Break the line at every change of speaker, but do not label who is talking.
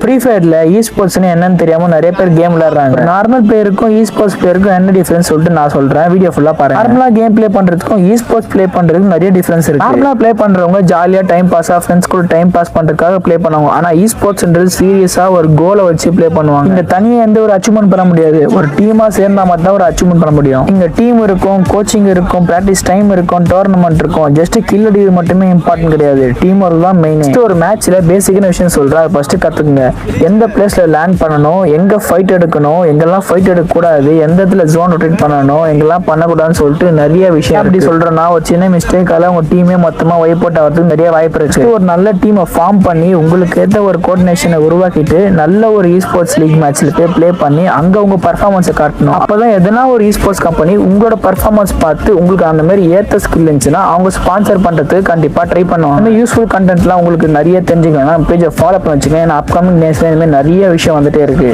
Free ஃபயர்ல ஸ்போர்ட்ஸ்னு என்னன்னு தெரியாம நிறைய பேர் கேம் விளையாடுறாங்க. நார்மல் பிளேயருக்கும் ஸ்போர்ட்ஸ் பிளேயருக்கும் என்ன டிஃபரன்ஸ் சொல்லிட்டு நான் சொல்றேன், வீடியோ ஃபுல்லா பாருங்க. நார்மலா கேம் ப்ளே பண்றதுக்கும் ஸ்போர்ட்ஸ் ப்ளே பண்றதுக்கும் நிறைய டிஃபரன்ஸ் இருக்கு. நார்மலா ப்ளே பண்றவங்க ஜாலியா டைம் பாஸா ஃப்ரெண்ட்ஸ் கூட டைம் பாஸ் பண்றதுக்காக ப்ளே பண்ணுவாங்க. ஆனா ஸ்போர்ட்ஸ்ன்றது சீரியஸா ஒரு கோலை வச்சு ப்ளே பண்ணுவாங்க. இங்க தனியா எந்த ஒரு அச்சீவ்மெண்ட் பண்ண முடியாது, ஒரு டீமா சேர்ந்தா மட்டும் ஒரு அச்சீவ்மெண்ட் பண்ண முடியும். இங்க டீம் இருக்கும், கோச்சிங் இருக்கும், பிராக்டிஸ் டைம் இருக்கும், டோர்னமெண்ட் இருக்கும். ஜஸ்ட் கில் அடி மட்டுமே இம்பார்ட்டன்ட் கிடையாது, டீம் ஒர்க் தான் மெயின். ஒரு மேட்ச்ல பேசிக்கான விஷயம் சொல்றேன், ஃபர்ஸ்ட் கத்துக்குங்க. எந்த பிளேஸ்ல லேண்ட் பண்ணணும், எங்க ஃபைட் எடுக்கணும், எங்கெல்லாம் ஃபைட் எடுக்க கூடாது, எந்த இடத்துல ஜோன் ரொட்டேட் பண்ணணும், எங்கெல்லாம் பண்ணக்கூடாதுன்னு சொல்லிட்டு நிறைய விஷயம். அப்படி சொல்றேன்னா ஒரு சின்ன மிஸ்டேக்கால உங்க டீமே மொத்தமா வைப் அவுட் ஆகிறதுக்கு நிறைய வாய்ப்பு இருக்கு. ஒரு நல்ல டீமை ஃபார்ம் பண்ணி உங்களுக்கு ஏற்ற ஒரு கோஆர்டினேஷனை உருவாக்கிட்டு நல்ல ஒரு ஸ்போர்ட்ஸ் லீக் மேட்ச்ல போய் ப்ளே பண்ணி அங்க உங்க பர்ஃபார்மன்ஸை காட்டணும். அப்பதான் எதனா ஒரு ஸ்போர்ட்ஸ் கம்பெனி உங்களோட பர்ஃபார்மன்ஸ் பார்த்து உங்களுக்கு அந்த மாதிரி ஏற்ற ஸ்கில் இருந்துச்சுன்னா அவங்க ஸ்பான்சர் பண்றதுக்கு கண்டிப்பா ட்ரை பண்ணுவாங்க. அந்த யூஸ்ஃபுல் கண்டென்ட்லாம் உங்களுக்கு நிறைய தெரிஞ்சுக்கணும். பேஜை ஃபாலோ பண்ணி வச்சுக்கோங்க. அப்கமிங் டேஸ்ல இந்த மாதிரி நிறைய விஷயம் வந்துட்டே இருக்கு.